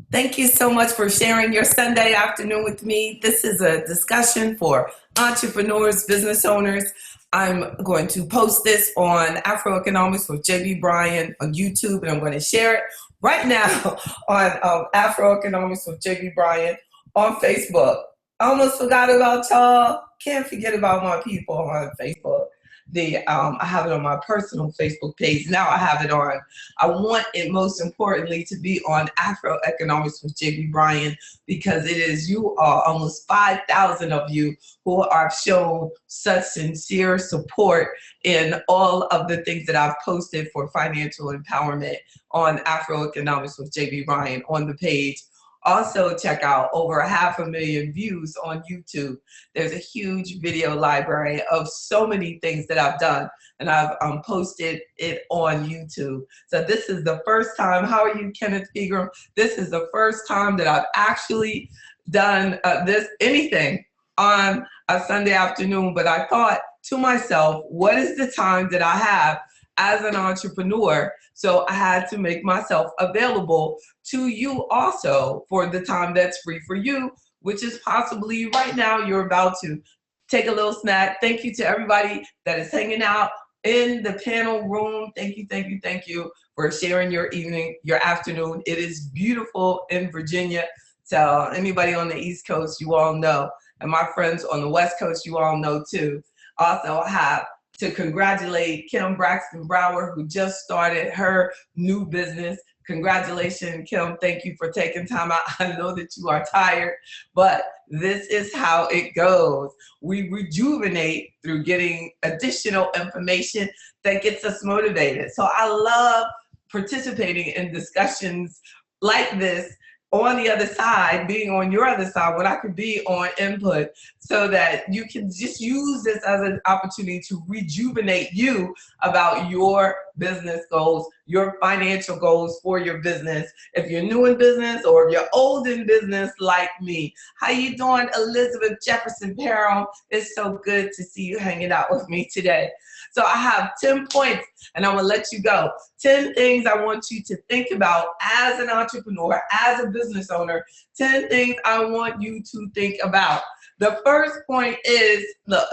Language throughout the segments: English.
Thank you so much for sharing your Sunday afternoon with me. This is a discussion for entrepreneurs, business owners. I'm going to post this on AfroEconomics with JB Bryan on YouTube, and I'm going to share it right now on AfroEconomics with JB Bryan on Facebook. I almost forgot about y'all. Can't forget about my people on Facebook. I have it on my personal Facebook page. Now I have it on. I want it most importantly to be on AfroEconomics with JB Bryan because it is you all, almost 5,000 of you who have shown such sincere support in all of the things that I've posted for financial empowerment on AfroEconomics with JB Bryan on the page. Also check out over 500,000 views on YouTube. There's a huge video library of so many things that I've done, and I've posted it on YouTube. So this is the first time. How are you, Kenneth Pegram? This is the first time that I've actually done anything on a Sunday afternoon, but I thought to myself, what is the time that I have as an entrepreneur? So I had to make myself available to you also for the time that's free for you, which is possibly right now. You're about to take a little snack. Thank you to everybody that is hanging out in the panel room. Thank you, thank you, thank you for sharing your evening, your afternoon. It is beautiful in Virginia. So anybody on the East Coast, you all know. And my friends on the West Coast, you all know too. Also, I have to congratulate Kim Braxton Brower, who just started her new business. Congratulations, Kim. Thank you for taking time out. I know that you are tired, but this is how it goes. We rejuvenate through getting additional information that gets us motivated. So I love participating in discussions like this on the other side, being on your other side, when I could be on input, so that you can just use this as an opportunity to rejuvenate you about your business goals, your financial goals for your business. If you're new in business or if you're old in business like me. How you doing, Elizabeth Jefferson Perron? It's so good to see you hanging out with me today. So I have 10 points and I'm gonna let you go. 10 things I want you to think about as an entrepreneur, as a business owner. 10 things I want you to think about. The first point is, the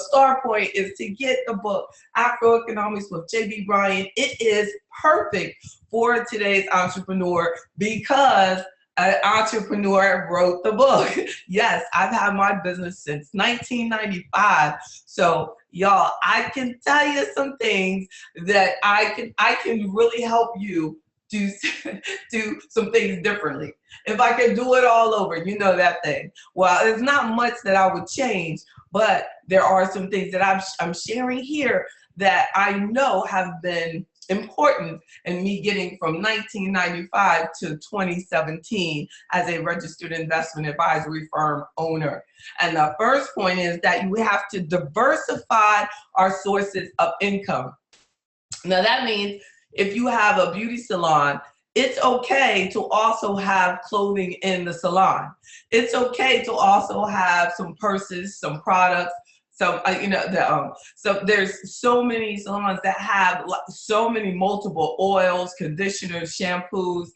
star point is to get the book, AfroEconomics with JB Bryan. It is perfect for today's entrepreneur because an entrepreneur wrote the book. Yes, I've had my business since 1995. So y'all, I can tell you some things that I can really help you do some things differently. If I could do it all over, you know that thing. Well, there's not much that I would change, but there are some things that I'm sharing here that I know have been important in me getting from 1995 to 2017 as a registered investment advisory firm owner. And the first point is that you have to diversify our sources of income. Now that means if you have a beauty salon, it's okay to also have clothing in the salon. It's okay to also have some purses, some products. So so there's so many salons that have so many multiple oils, conditioners, shampoos,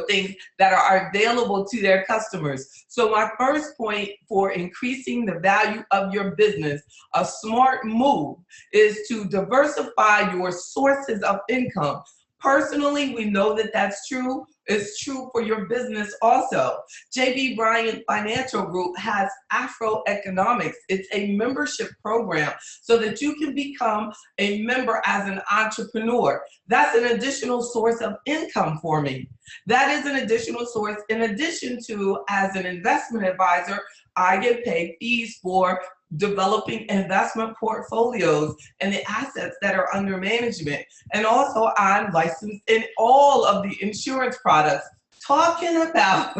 things that are available to their customers. So my first point for increasing the value of your business, a smart move, is to diversify your sources of income. Personally, we know that that's true. It's true for your business also. JB Bryan Financial Group has AfroEconomics. It's a membership program so that you can become a member as an entrepreneur. That's an additional source of income for me. That is an additional source. In addition to, as an investment advisor, I get paid fees for developing investment portfolios and the assets that are under management. And also I'm licensed in all of the insurance products. Talking about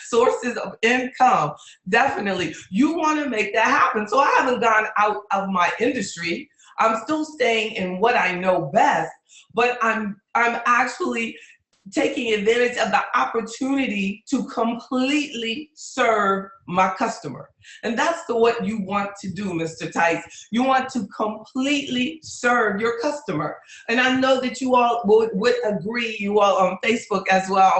sources of income, definitely. You want to make that happen. So I haven't gone out of my industry. I'm still staying in what I know best, but I'm actually taking advantage of the opportunity to completely serve my customer. And that's what you want to do, Mr. Tice. You want to completely serve your customer. And I know that you all would agree, you all on Facebook as well.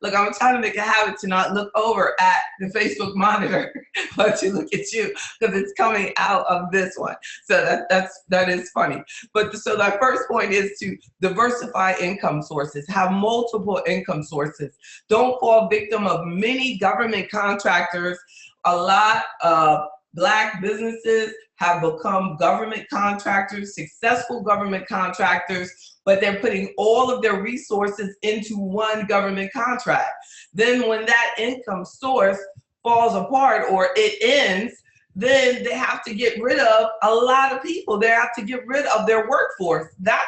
I'm trying to make a habit to not look over at the Facebook monitor, but to look at you, because it's coming out of this one. So that is funny. But so the first point is to diversify income sources, have multiple income sources. Don't fall victim of many government contractors. A lot of Black businesses have become government contractors, successful government contractors, but they're putting all of their resources into one government contract. Then when that income source falls apart or it ends, then they have to get rid of a lot of people. They have to get rid of their workforce. That's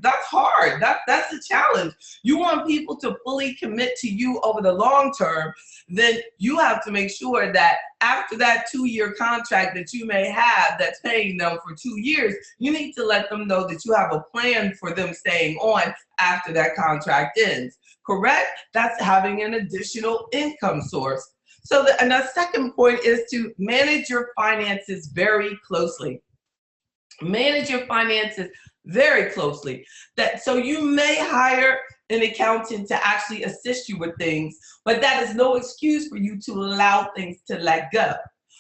hard. That's a challenge. You want people to fully commit to you over the long term, then you have to make sure that after that 2-year contract that you may have that's paying them for 2 years, you need to let them know that you have a plan for them staying on after that contract ends. Correct? That's having an additional income source. So and the second point is to manage your finances very closely. Manage your finances very closely. So you may hire an accountant to actually assist you with things, but that is no excuse for you to allow things to let go.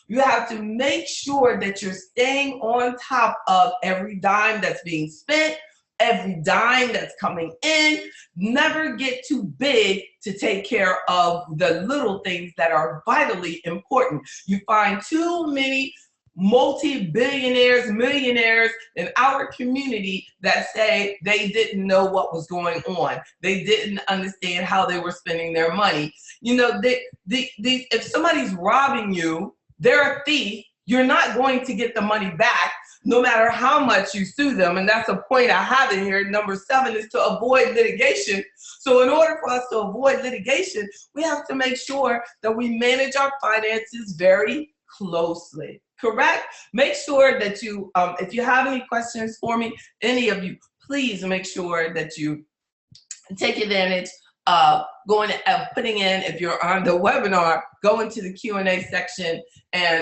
You have to make sure that you're staying on top of every dime that's being spent, every dime that's coming in. Never get too big to take care of the little things that are vitally important. You find too many multi-billionaires, millionaires in our community that say they didn't know what was going on. They didn't understand how they were spending their money. You know, if somebody's robbing you, they're a thief. You're not going to get the money back no matter how much you sue them. And that's a point I have in here. Number 7 is to avoid litigation. So in order for us to avoid litigation, we have to make sure that we manage our finances very closely. Correct? Make sure that you, if you have any questions for me, any of you, please make sure that you take advantage of putting in, if you're on the webinar, go into the Q&A section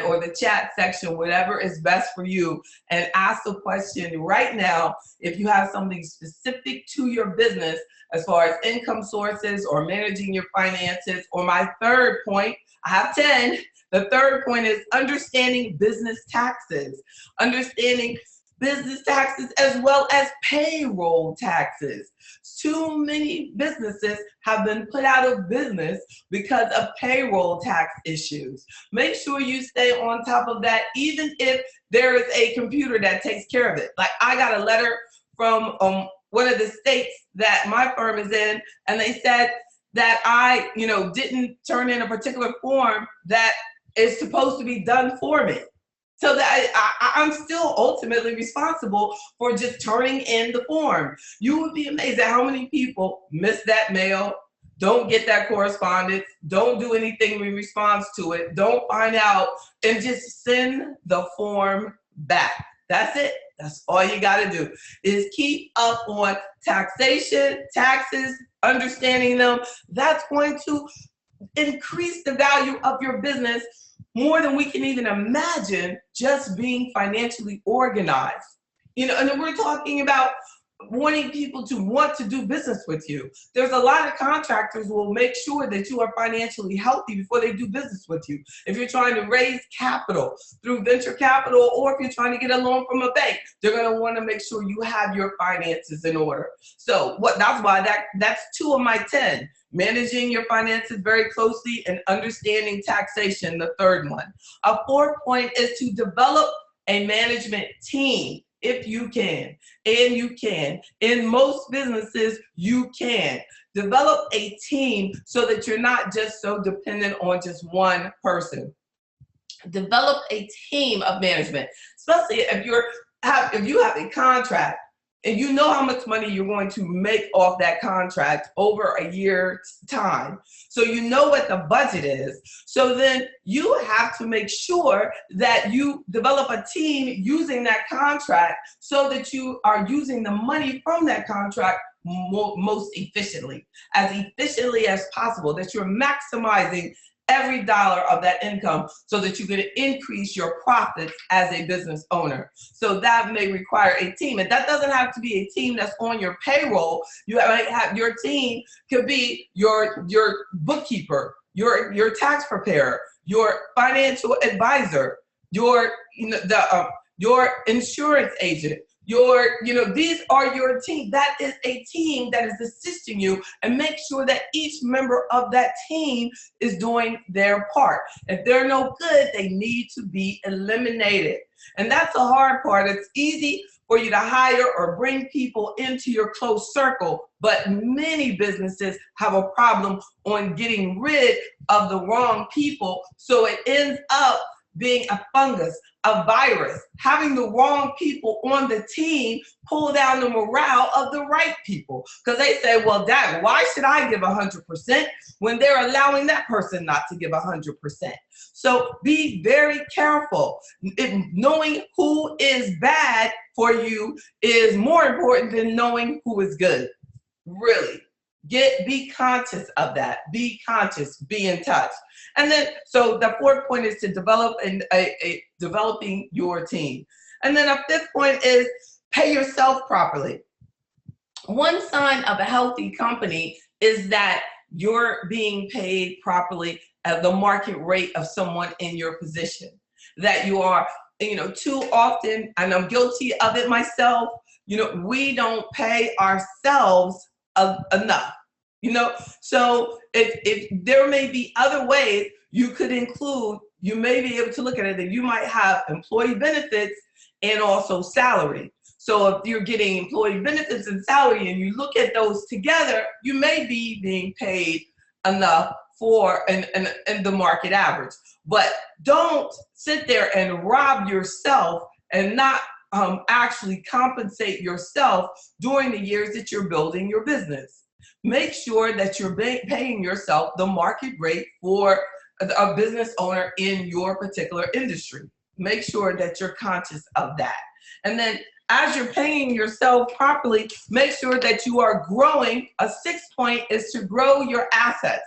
or the chat section, whatever is best for you, and ask a question right now if you have something specific to your business as far as income sources or managing your finances. Or my third point, I have 10. The third point is understanding business taxes. Understanding business taxes as well as payroll taxes. Too many businesses have been put out of business because of payroll tax issues. Make sure you stay on top of that, even if there is a computer that takes care of it. Like, I got a letter from one of the states that my firm is in, and they said that I, didn't turn in a particular form that is supposed to be done for me. So that I'm still ultimately responsible for just turning in the form. You would be amazed at how many people miss that mail, don't get that correspondence, don't do anything in response to it, don't find out, and just send the form back. That's it. That's all you got to do, is keep up on taxation, taxes, understanding them. That's going to increase the value of your business more than we can even imagine, just being financially organized. And then we're talking about wanting people to want to do business with you. There's a lot of contractors who will make sure that you are financially healthy before they do business with you. If you're trying to raise capital through venture capital, or if you're trying to get a loan from a bank, they're going to want to make sure you have your finances in order. So that's why that's 2 of my 10. Managing your finances very closely and understanding taxation, the third one. A fourth point is to develop a management team. If you can, and you can. In most businesses, you can. Develop a team so that you're not just so dependent on just one person. Develop a team of management, especially if you have a contract and you know how much money you're going to make off that contract over a year's time. So you know what the budget is. So then you have to make sure that you develop a team using that contract so that you are using the money from that contract most efficiently as possible, that you're maximizing every dollar of that income so that you can increase your profits as a business owner. So that may require a team, and that doesn't have to be a team that's on your payroll. You might have your team could be your bookkeeper, your tax preparer, your financial advisor, your your insurance agent, these are your team. That is a team that is assisting you, and make sure that each member of that team is doing their part. If they're no good, they need to be eliminated. And that's the hard part. It's easy for you to hire or bring people into your close circle, but many businesses have a problem on getting rid of the wrong people, so it ends up being a fungus, a virus. Having the wrong people on the team pull down the morale of the right people, because they say, well, Dad, why should I give 100% when they're allowing that person not to give 100%? So be very careful. Knowing who is bad for you is more important than knowing who is good. Really. Be conscious of that. Be conscious. Be in touch. And then, so the fourth point is to develop developing your team. And then a fifth point is pay yourself properly. One sign of a healthy company is that you're being paid properly at the market rate of someone in your position. That you are, too often, and I'm guilty of it myself, we don't pay ourselves enough. So if there may be other ways you could include, you may be able to look at it that you might have employee benefits and also salary. So if you're getting employee benefits and salary and you look at those together, you may be being paid enough for and the market average. But don't sit there and rob yourself and not actually compensate yourself during the years that you're building your business. Make sure that you're paying yourself the market rate for a business owner in your particular industry. Make sure that you're conscious of that. And then as you're paying yourself properly, make sure that you are growing. A sixth point is to grow your assets.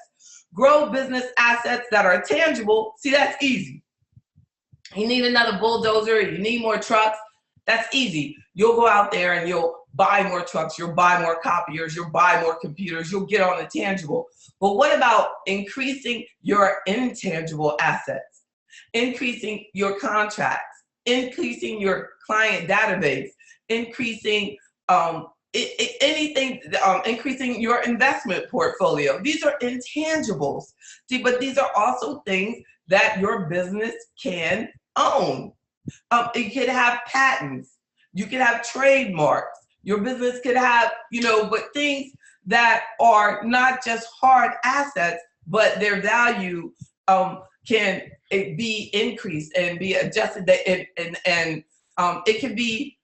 Grow business assets that are tangible. See, that's easy. You need another bulldozer, you need more trucks. That's easy. You'll go out there and you'll buy more trucks, you'll buy more copiers, you'll buy more computers, you'll get on the tangible. But what about increasing your intangible assets? Increasing your contracts, increasing your client database, increasing increasing your investment portfolio. These are intangibles. See, but these are also things that your business can own. It could have patents. You could have trademarks. Your business could have, but things that are not just hard assets, but their value can be increased and be adjusted. And it could be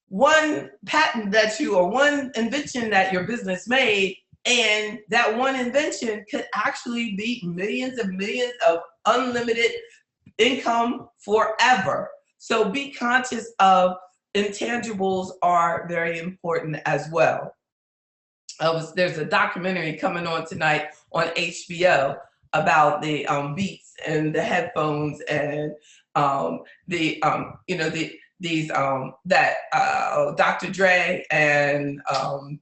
one patent or one invention that your business made, and that one invention could actually be millions and millions of unlimited income forever. So be conscious of intangibles are very important as well. There's a documentary coming on tonight on HBO about the Beats and the headphones and Dr. Dre and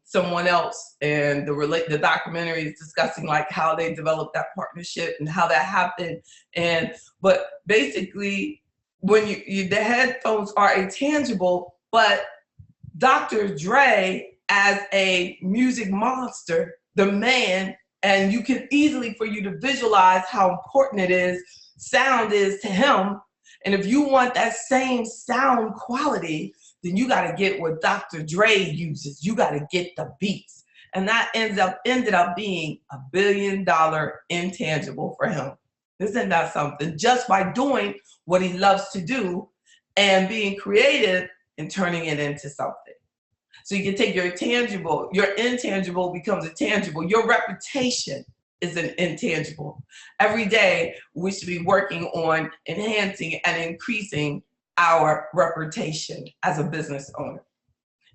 someone else, and the documentary is discussing like how they developed that partnership and how that happened. But basically, when the headphones are intangible, but Dr. Dre as a music monster, the man, and you can easily for you to visualize how important sound is to him. And if you want that same sound quality, then you got to get what Dr. Dre uses. You got to get the beats. And that ended up being $1 billion intangible for him. Isn't that something? Just by doing what he loves to do and being creative and turning it into something. So you can take your intangible becomes a tangible. Your reputation is an intangible. Every day we should be working on enhancing and increasing our reputation as a business owner.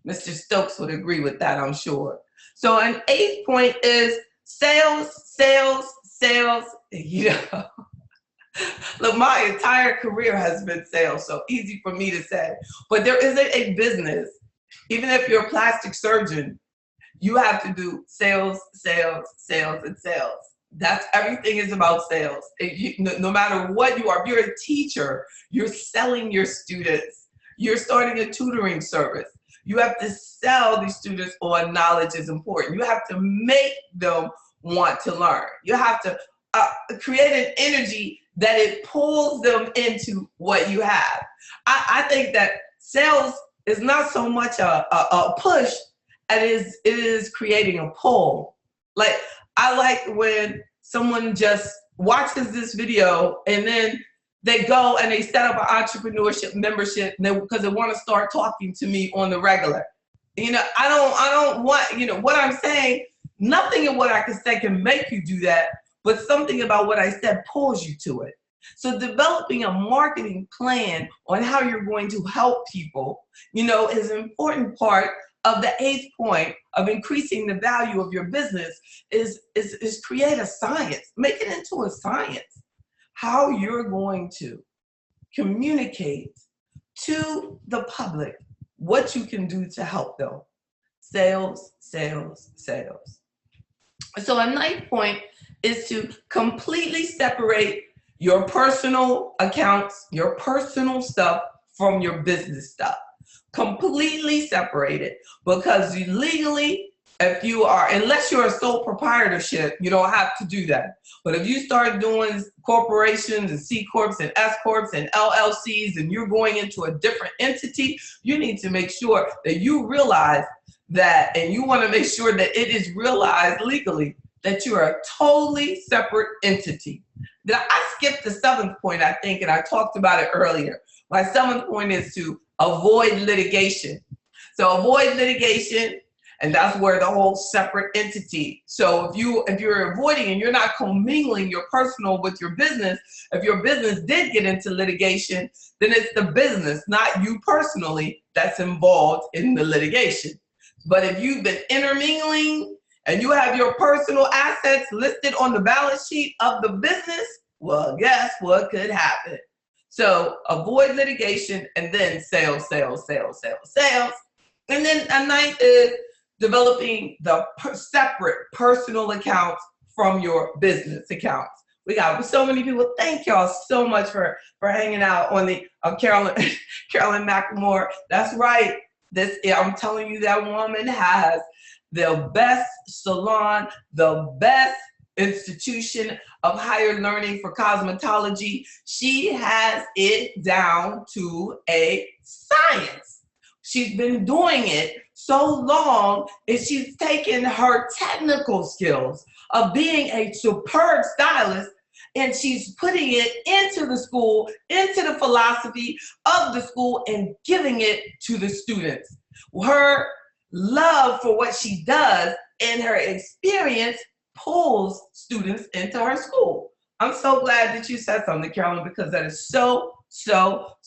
Mr. Stokes would agree with that, I'm sure. So an eighth point is sales, sales, sales, look, my entire career has been sales, so easy for me to say. But there isn't a business, even if you're a plastic surgeon, you have to do sales, sales, sales, and sales. That's everything is about sales. No matter what you are, if you're a teacher, you're selling your students. You're starting a tutoring service. You have to sell these students on knowledge is important. You have to make them want to learn. You have to create an energy that it pulls them into what you have. I think that sales is not so much a push as it is creating a pull. Like, I like when someone just watches this video and then they go and they set up an entrepreneurship membership because they want to start talking to me on the regular. I don't want, what I'm saying, nothing in what I can say can make you do that, but something about what I said pulls you to it. So developing a marketing plan on how you're going to help people, is an important part of the 8th point of increasing the value of your business is create a science, make it into a science, how you're going to communicate to the public what you can do to help them. Sales, sales, sales. So a 9th point is to completely separate your personal accounts, your personal stuff from your business stuff. Completely separate it, because legally, unless you're a sole proprietorship, you don't have to do that. But if you start doing corporations and C Corps and S Corps and LLCs and you're going into a different entity, you need to make sure that you realize that, and you want to make sure that it is realized legally that you're a totally separate entity. I skipped the 7th point, I think, and I talked about it earlier. My 7th point is to avoid litigation. So avoid litigation, and that's where the whole separate entity. So if you're avoiding and you're not commingling your personal with your business, if your business did get into litigation, then it's the business, not you personally, that's involved in the litigation. But if you've been intermingling and you have your personal assets listed on the balance sheet of the business, well, guess what could happen? So avoid litigation, and then sales, sales, sales, sales, sales. And then a 9th is developing the separate personal accounts from your business accounts. We got so many people. Thank y'all so much for hanging out on the Carolyn McLemore. That's right. I'm telling you, that woman has the best salon, the best institution of higher learning for cosmetology. She has it down to a science. She's been doing it so long, and she's taken her technical skills of being a superb stylist, and she's putting it into the school, into the philosophy of the school, and giving it to the students. Her love for what she does and her experience pulls students into her school. I'm so glad that you said something, Carolyn, because that is so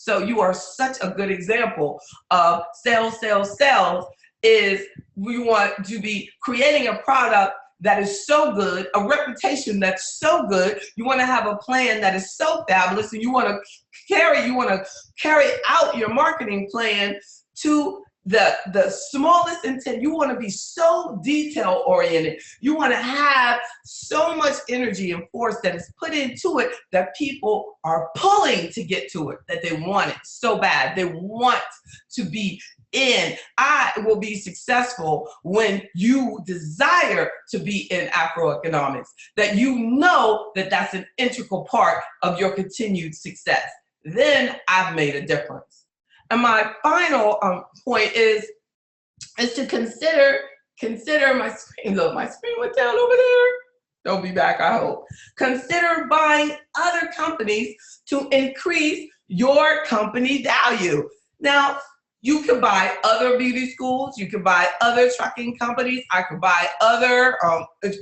you are such a good example of sales, sales, sales. Is we want to be creating a product that is so good, a reputation that's so good. You want to have a plan that is so fabulous, and you want to carry out your marketing plan to the smallest intent. You want to be so detail oriented. You want to have so much energy and force that is put into it that people are pulling to get to it, that they want it so bad. They want to be in. I will be successful when you desire to be in AfroEconomics, that you know that that's an integral part of your continued success. Then I've made a difference. And my final point is to consider my screen. Look, my screen went down over there. They'll be back, I hope. Consider buying other companies to increase your company value. Now, you can buy other beauty schools. You can buy other trucking companies. I could buy other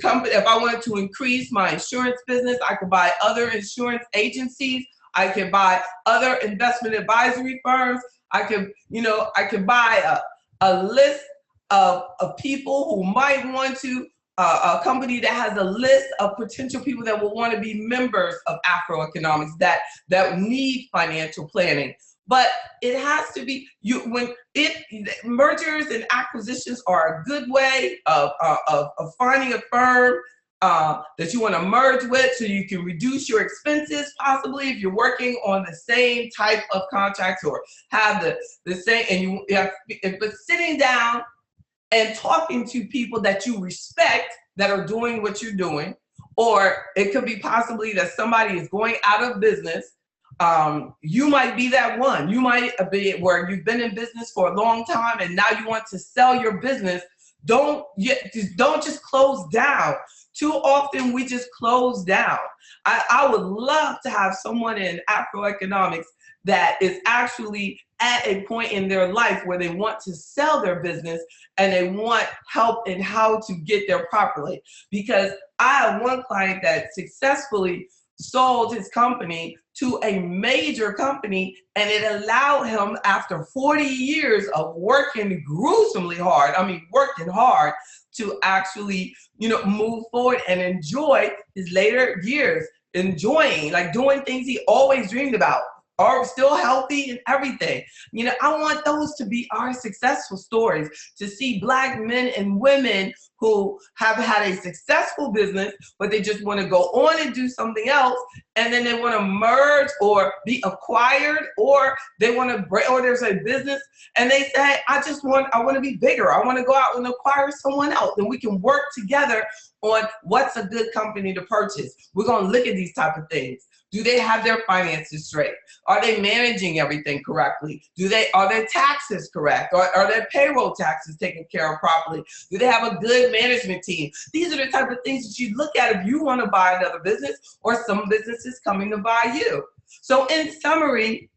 companies. If I wanted to increase my insurance business, I could buy other insurance agencies. I could buy other investment advisory firms. I could buy a list of people who might want to a company that has a list of potential people that will want to be members of AfroEconomics that need financial planning. But it has to be mergers and acquisitions are a good way of finding a firm that you want to merge with, so you can reduce your expenses, possibly if you're working on the same type of contracts or have the same, and you have, but sitting down and talking to people that you respect that are doing what you're doing, or it could be possibly that somebody is going out of business. You might be that one. You might be where you've been in business for a long time and now you want to sell your business. Don't just close down. Too often we just close down. I would love to have someone in AfroEconomics that is actually at a point in their life where they want to sell their business and they want help in how to get there properly. Because I have one client that successfully sold his company to a major company, and it allowed him, after 40 years of working gruesomely hard, working hard, to actually, move forward and enjoy his later years, enjoying, like doing things he always dreamed about, are still healthy and everything. I want those to be our successful stories, to see Black men and women who have had a successful business, but they just want to go on and do something else, and then they want to merge or be acquired, or they want to break, or there's a business and they say, I want to be bigger. I want to go out and acquire someone else, and we can work together on what's a good company to purchase. We're going to look at these type of things. Do they have their finances straight? Are they managing everything correctly? Are their taxes correct? Are their payroll taxes taken care of properly? Do they have a good management team? These are the type of things that you look at if you want to buy another business or some businesses coming to buy you. So in summary,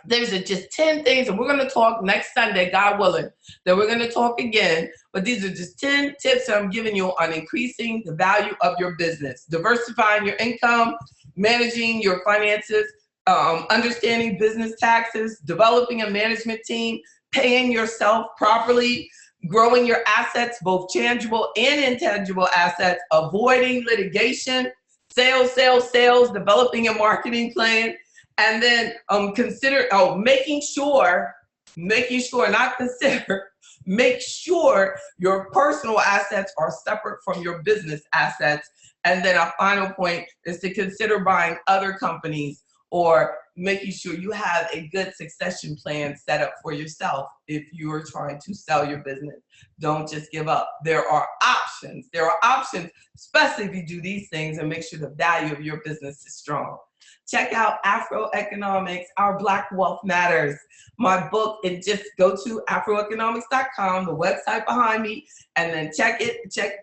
there's just 10 things, and we're going to talk next Sunday, God willing, that we're going to talk again. But these are just 10 tips that I'm giving you on increasing the value of your business, diversifying your income, managing your finances, understanding business taxes, developing a management team, paying yourself properly, growing your assets, both tangible and intangible assets, avoiding litigation, sales, developing a marketing plan, and then make sure your personal assets are separate from your business assets. And then a final point is to consider buying other companies, or making sure you have a good succession plan set up for yourself if you are trying to sell your business. Don't just give up. There are options. Especially if you do these things and make sure the value of your business is strong. Check out AfroEconomics, Our Black Wealth Matters. My book, and just go to AfroEconomics.com, the website behind me, and then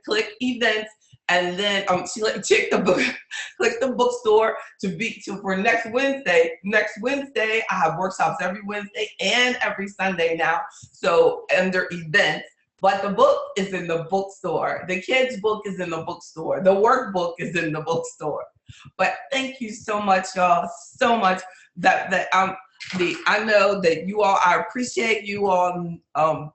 click events, and then check the book, click the bookstore for next Wednesday. Next Wednesday, I have workshops every Wednesday and every Sunday now, so under events. But the book is in the bookstore. The kids' book is in the bookstore. The workbook is in the bookstore. But thank you so much, y'all, so much. I know that you all, I appreciate you all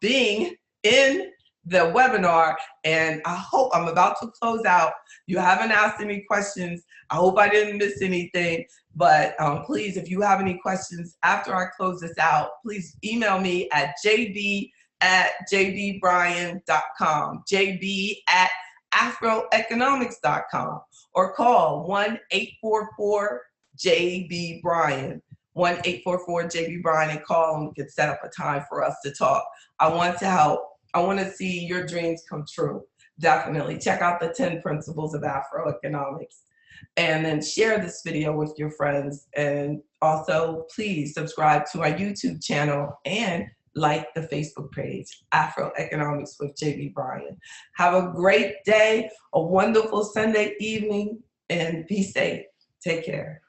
being in the webinar, and I hope, I'm about to close out. You haven't asked any questions. I hope I didn't miss anything, but please, if you have any questions after I close this out, please email me at jb@jdbryan.com, jb@afroeconomics.com, or call 1-844-JB-BRYAN, 1-844-JB-BRYAN, and call, and we can set up a time for us to talk. I want to help. I want to see your dreams come true. Definitely check out the 10 principles of AfroEconomics, and then share this video with your friends. And also, please subscribe to my YouTube channel and like the Facebook page, AfroEconomics with JB Bryan. Have a great day, a wonderful Sunday evening, and be safe. Take care.